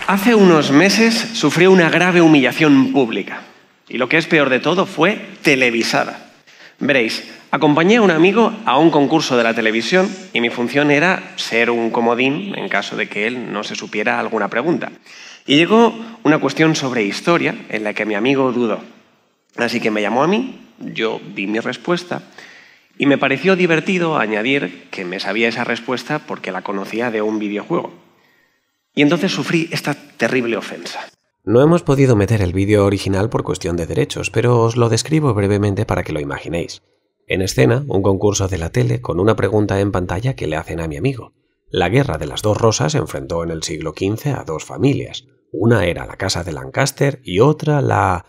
Hace unos meses sufrí una grave humillación pública. Y lo que es peor de todo fue televisada. Veréis, acompañé a un amigo a un concurso de la televisión y mi función era ser un comodín en caso de que él no se supiera alguna pregunta. Y llegó una cuestión sobre historia en la que mi amigo dudó. Así que me llamó a mí, yo di mi respuesta y me pareció divertido añadir que me sabía esa respuesta porque la conocía de un videojuego. Y entonces sufrí esta terrible ofensa. No hemos podido meter el vídeo original por cuestión de derechos, pero os lo describo brevemente para que lo imaginéis. En escena, un concurso de la tele con una pregunta en pantalla que le hacen a mi amigo. La guerra de las dos rosas enfrentó en el siglo XV a dos familias. Una era la casa de Lancaster y otra la...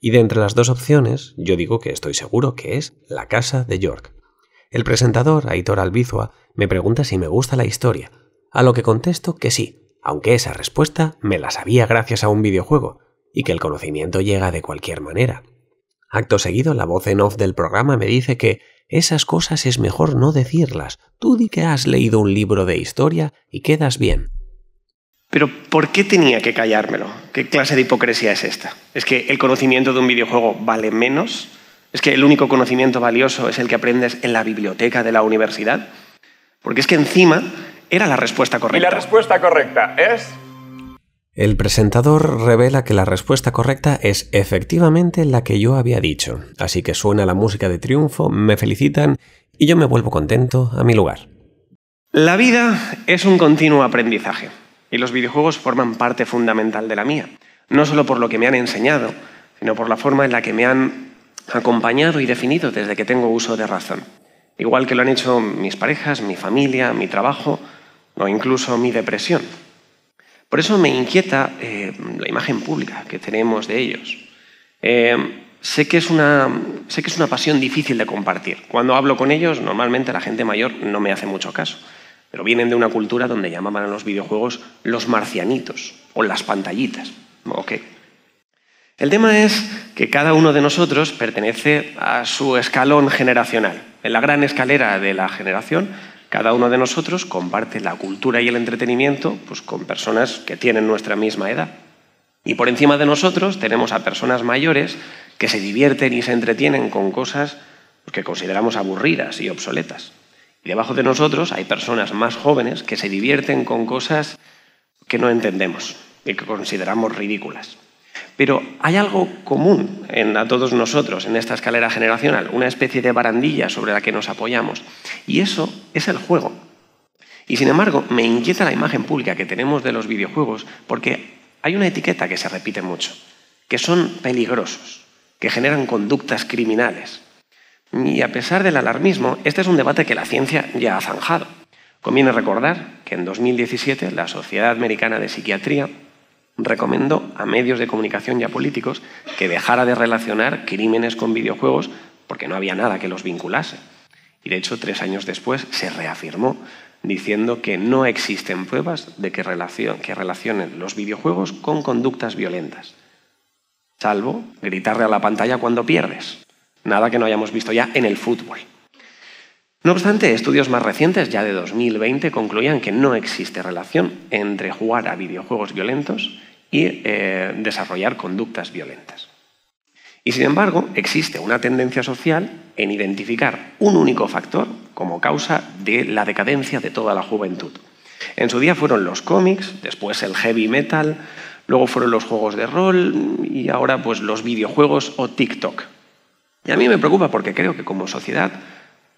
Y de entre las dos opciones, yo digo que estoy seguro que es la casa de York. El presentador, Aitor Albizua, me pregunta si me gusta la historia, a lo que contesto que sí, aunque esa respuesta me la sabía gracias a un videojuego, y que el conocimiento llega de cualquier manera. Acto seguido, la voz en off del programa me dice que esas cosas es mejor no decirlas. Tú di que has leído un libro de historia y quedas bien. Pero ¿por qué tenía que callármelo? ¿Qué clase de hipocresía es esta? ¿Es que el conocimiento de un videojuego vale menos? ¿Es que el único conocimiento valioso es el que aprendes en la biblioteca de la universidad? Porque es que encima era la respuesta correcta. Y la respuesta correcta es... El presentador revela que la respuesta correcta es efectivamente la que yo había dicho. Así que suena la música de triunfo, me felicitan y yo me vuelvo contento a mi lugar. La vida es un continuo aprendizaje. Y los videojuegos forman parte fundamental de la mía. No solo por lo que me han enseñado, sino por la forma en la que me han acompañado y definido desde que tengo uso de razón. Igual que lo han hecho mis parejas, mi familia, mi trabajo o incluso mi depresión. Por eso me inquieta la imagen pública que tenemos de ellos. Sé que es una pasión difícil de compartir. Cuando hablo con ellos, normalmente la gente mayor no me hace mucho caso. Pero vienen de una cultura donde llamaban a los videojuegos los marcianitos o las pantallitas. Okay. El tema es que cada uno de nosotros pertenece a su escalón generacional. En la gran escalera de la generación, cada uno de nosotros comparte la cultura y el entretenimiento pues, con personas que tienen nuestra misma edad. Y por encima de nosotros tenemos a personas mayores que se divierten y se entretienen con cosas que consideramos aburridas y obsoletas. Y debajo de nosotros hay personas más jóvenes que se divierten con cosas que no entendemos y que consideramos ridículas. Pero hay algo común a todos nosotros en esta escalera generacional, una especie de barandilla sobre la que nos apoyamos. Y eso es el juego. Y sin embargo, me inquieta la imagen pública que tenemos de los videojuegos porque hay una etiqueta que se repite mucho, que son peligrosos, que generan conductas criminales. Y a pesar del alarmismo, este es un debate que la ciencia ya ha zanjado. Conviene recordar que en 2017 la Sociedad Americana de Psiquiatría recomendó a medios de comunicación y a políticos que dejara de relacionar crímenes con videojuegos porque no había nada que los vinculase. Y de hecho, 3 años después se reafirmó diciendo que no existen pruebas de que relacionen los videojuegos con conductas violentas, salvo gritarle a la pantalla cuando pierdes. Nada que no hayamos visto ya en el fútbol. No obstante, estudios más recientes, ya de 2020, concluían que no existe relación entre jugar a videojuegos violentos y desarrollar conductas violentas. Y sin embargo, existe una tendencia social en identificar un único factor como causa de la decadencia de toda la juventud. En su día fueron los cómics, después el heavy metal, luego fueron los juegos de rol y ahora pues los videojuegos o TikTok. Y a mí me preocupa porque creo que como sociedad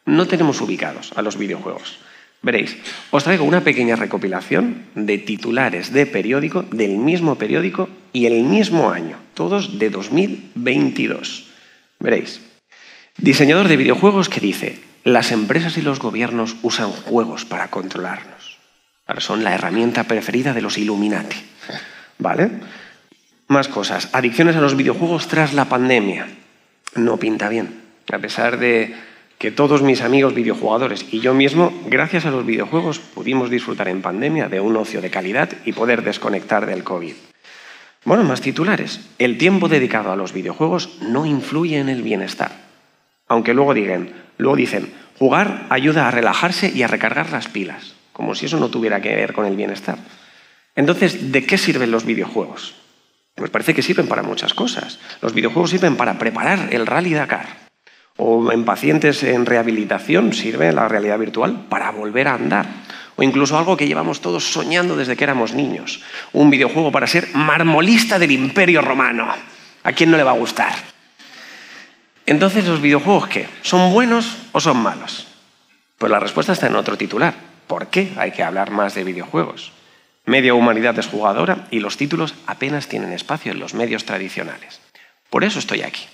no tenemos ubicados a los videojuegos. Veréis, os traigo una pequeña recopilación de titulares de periódico, del mismo periódico y el mismo año, todos de 2022. Veréis, diseñador de videojuegos que dice: las empresas y los gobiernos usan juegos para controlarnos. Ahora son la herramienta preferida de los Illuminati. ¿Vale? Más cosas. Adicciones a los videojuegos tras la pandemia. No pinta bien, a pesar de que todos mis amigos videojugadores y yo mismo, gracias a los videojuegos, pudimos disfrutar en pandemia de un ocio de calidad y poder desconectar del COVID. Bueno, más titulares. El tiempo dedicado a los videojuegos no influye en el bienestar. Aunque luego dicen, jugar ayuda a relajarse y a recargar las pilas, como si eso no tuviera que ver con el bienestar. Entonces, ¿de qué sirven los videojuegos? Pues parece que sirven para muchas cosas. Los videojuegos sirven para preparar el Rally Dakar. O en pacientes en rehabilitación sirve la realidad virtual para volver a andar. O incluso algo que llevamos todos soñando desde que éramos niños. Un videojuego para ser marmolista del Imperio Romano. ¿A quién no le va a gustar? Entonces, ¿los videojuegos qué? ¿Son buenos o son malos? Pues la respuesta está en otro titular. ¿Por qué hay que hablar más de videojuegos? Media humanidad es jugadora y los títulos apenas tienen espacio en los medios tradicionales. Por eso estoy aquí.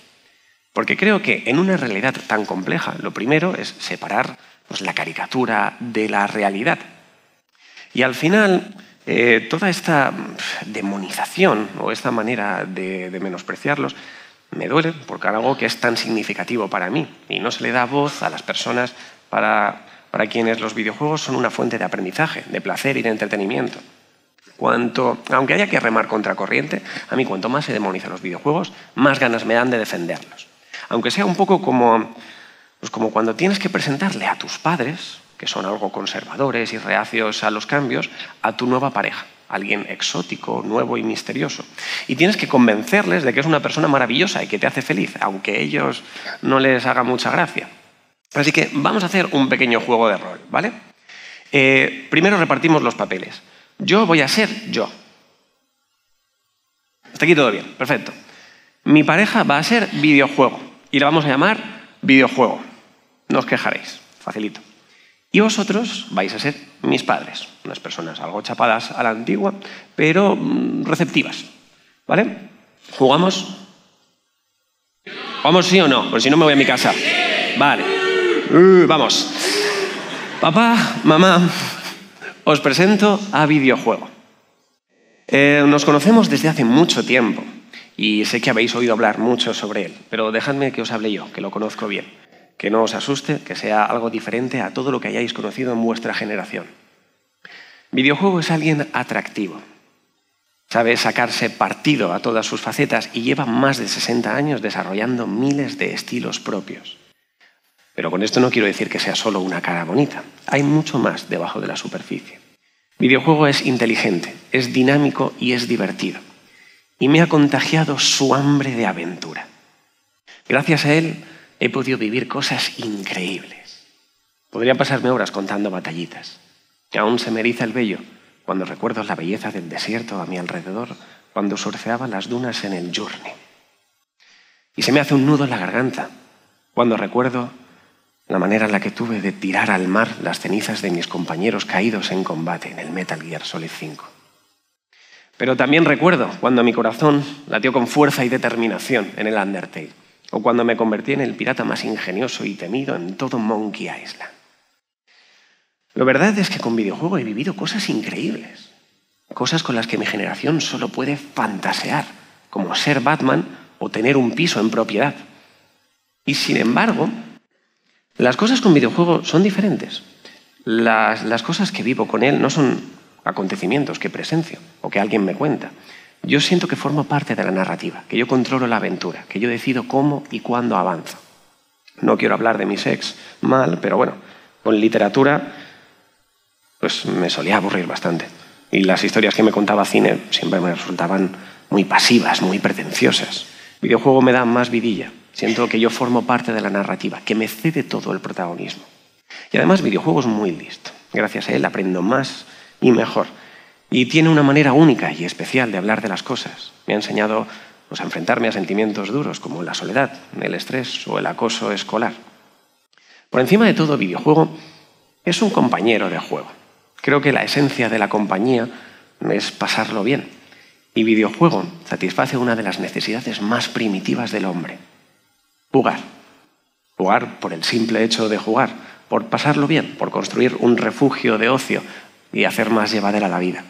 Porque creo que en una realidad tan compleja, lo primero es separar la caricatura de la realidad. Y al final, toda esta demonización o esta manera de menospreciarlos me duele porque algo que es tan significativo para mí y no se le da voz a las personas para quienes los videojuegos son una fuente de aprendizaje, de placer y de entretenimiento. Aunque haya que remar contracorriente, a mí cuanto más se demonizan los videojuegos, más ganas me dan de defenderlos. Aunque sea un poco como cuando tienes que presentarle a tus padres, que son algo conservadores y reacios a los cambios, a tu nueva pareja, alguien exótico, nuevo y misterioso. Y tienes que convencerles de que es una persona maravillosa y que te hace feliz, aunque a ellos no les haga mucha gracia. Así que vamos a hacer un pequeño juego de rol, ¿vale? Primero repartimos los papeles. Yo voy a ser yo. Hasta aquí todo bien, perfecto. Mi pareja va a ser videojuego y la vamos a llamar videojuego. No os quejaréis, facilito. Y vosotros vais a ser mis padres, unas personas algo chapadas a la antigua, pero receptivas, ¿vale? ¿Jugamos? ¿Jugamos sí o no? Pues si no me voy a mi casa. Vale. Vamos. Papá, mamá, os presento a videojuego. Nos conocemos desde hace mucho tiempo y sé que habéis oído hablar mucho sobre él, pero dejadme que os hable yo, que lo conozco bien. Que no os asuste, que sea algo diferente a todo lo que hayáis conocido en vuestra generación. Videojuego es alguien atractivo. Sabe sacarse partido a todas sus facetas y lleva más de 60 años desarrollando miles de estilos propios. Pero con esto no quiero decir que sea solo una cara bonita. Hay mucho más debajo de la superficie. Videojuego es inteligente, es dinámico y es divertido. Y me ha contagiado su hambre de aventura. Gracias a él he podido vivir cosas increíbles. Podría pasarme horas contando batallitas. Y aún se me eriza el vello cuando recuerdo la belleza del desierto a mi alrededor, cuando surfeaba las dunas en el Journey. Y se me hace un nudo en la garganta cuando recuerdo la manera en la que tuve de tirar al mar las cenizas de mis compañeros caídos en combate en el Metal Gear Solid 5. Pero también recuerdo cuando mi corazón latió con fuerza y determinación en el Undertale, o cuando me convertí en el pirata más ingenioso y temido en todo Monkey Island. Lo verdad es que con videojuego he vivido cosas increíbles, cosas con las que mi generación solo puede fantasear, como ser Batman o tener un piso en propiedad. Y sin embargo, las cosas con videojuego son diferentes. Las cosas que vivo con él no son acontecimientos que presencio o que alguien me cuenta. Yo siento que formo parte de la narrativa, que yo controlo la aventura, que yo decido cómo y cuándo avanzo. No quiero hablar de mis ex mal, pero bueno, con literatura pues me solía aburrir bastante. Y las historias que me contaba cine siempre me resultaban muy pasivas, muy pretenciosas. Videojuego me da más vidilla. Siento que yo formo parte de la narrativa, que me cede todo el protagonismo. Y además videojuego es muy listo. Gracias a él aprendo más y mejor. Y tiene una manera única y especial de hablar de las cosas. Me ha enseñado a enfrentarme a sentimientos duros como la soledad, el estrés o el acoso escolar. Por encima de todo, videojuego es un compañero de juego. Creo que la esencia de la compañía es pasarlo bien. Y videojuego satisface una de las necesidades más primitivas del hombre. Jugar. Jugar por el simple hecho de jugar, por pasarlo bien, por construir un refugio de ocio y hacer más llevadera la vida.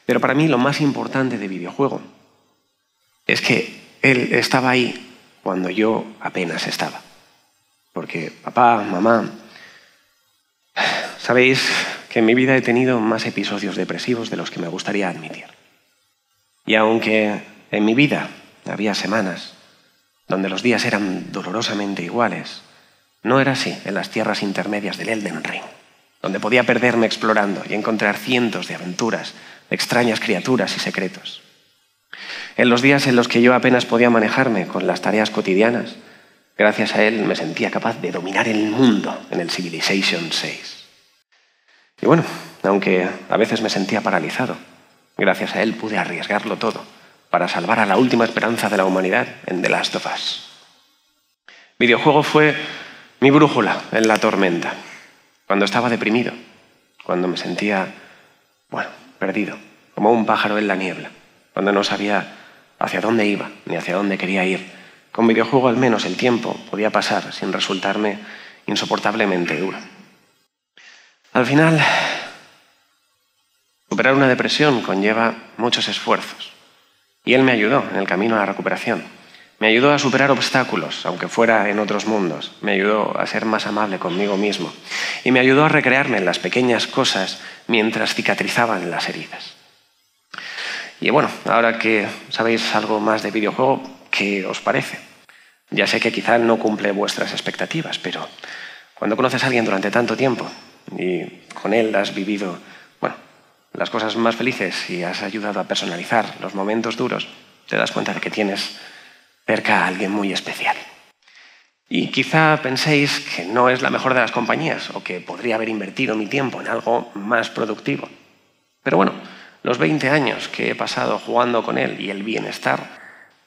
Pero para mí lo más importante de videojuego es que él estaba ahí cuando yo apenas estaba. Porque papá, mamá, sabéis que en mi vida he tenido más episodios depresivos de los que me gustaría admitir. Y aunque en mi vida había semanas donde los días eran dolorosamente iguales, no era así en las tierras intermedias del Elden Ring, donde podía perderme explorando y encontrar cientos de aventuras extrañas criaturas y secretos. En los días en los que yo apenas podía manejarme con las tareas cotidianas, gracias a él me sentía capaz de dominar el mundo en el Civilization VI. Y bueno, aunque a veces me sentía paralizado, gracias a él pude arriesgarlo todo para salvar a la última esperanza de la humanidad en The Last of Us. Videojuego fue mi brújula en la tormenta, cuando estaba deprimido, cuando me sentía, perdido, como un pájaro en la niebla, cuando no sabía hacia dónde iba ni hacia dónde quería ir. Con videojuego al menos el tiempo podía pasar sin resultarme insoportablemente duro. Al final, superar una depresión conlleva muchos esfuerzos, y él me ayudó en el camino a la recuperación. Me ayudó a superar obstáculos, aunque fuera en otros mundos. Me ayudó a ser más amable conmigo mismo. Y me ayudó a recrearme en las pequeñas cosas mientras cicatrizaban las heridas. Y bueno, ahora que sabéis algo más de videojuego, ¿qué os parece? Ya sé que quizá no cumple vuestras expectativas, pero cuando conoces a alguien durante tanto tiempo y con él has vivido, las cosas más felices y has ayudado a personalizar los momentos duros, te das cuenta de que tienes cerca a alguien muy especial. Y quizá penséis que no es la mejor de las compañías o que podría haber invertido mi tiempo en algo más productivo. Pero los 20 años que he pasado jugando con él y el bienestar,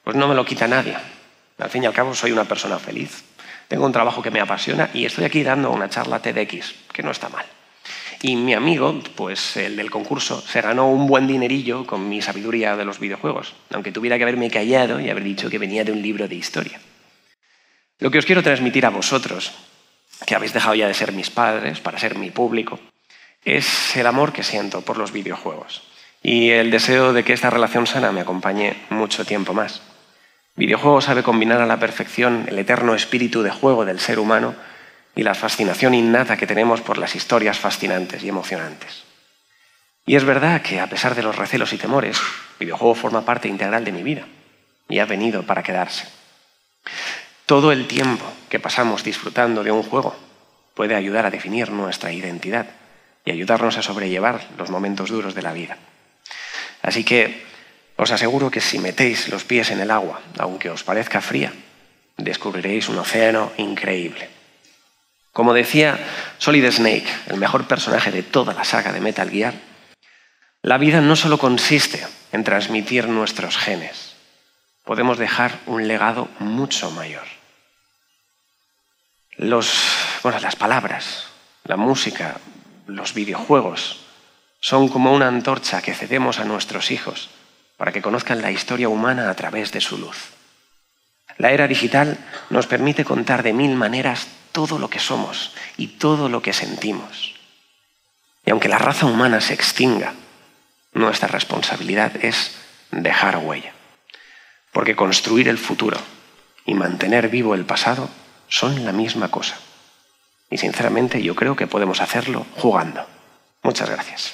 no me lo quita nadie. Al fin y al cabo soy una persona feliz. Tengo un trabajo que me apasiona y estoy aquí dando una charla TEDx, que no está mal. Y mi amigo, el del concurso, se ganó un buen dinerillo con mi sabiduría de los videojuegos, aunque tuviera que haberme callado y haber dicho que venía de un libro de historia. Lo que os quiero transmitir a vosotros, que habéis dejado ya de ser mis padres para ser mi público, es el amor que siento por los videojuegos y el deseo de que esta relación sana me acompañe mucho tiempo más. Videojuego sabe combinar a la perfección el eterno espíritu de juego del ser humano y la fascinación innata que tenemos por las historias fascinantes y emocionantes. Y es verdad que, a pesar de los recelos y temores, videojuego forma parte integral de mi vida y ha venido para quedarse. Todo el tiempo que pasamos disfrutando de un juego puede ayudar a definir nuestra identidad y ayudarnos a sobrellevar los momentos duros de la vida. Así que os aseguro que si metéis los pies en el agua, aunque os parezca fría, descubriréis un océano increíble. Como decía Solid Snake, el mejor personaje de toda la saga de Metal Gear, la vida no solo consiste en transmitir nuestros genes, podemos dejar un legado mucho mayor. Las palabras, la música, los videojuegos son como una antorcha que cedemos a nuestros hijos para que conozcan la historia humana a través de su luz. La era digital nos permite contar de 1000 maneras todo lo que somos y todo lo que sentimos. Y aunque la raza humana se extinga, nuestra responsabilidad es dejar huella. Porque construir el futuro y mantener vivo el pasado son la misma cosa. Y sinceramente yo creo que podemos hacerlo jugando. Muchas gracias.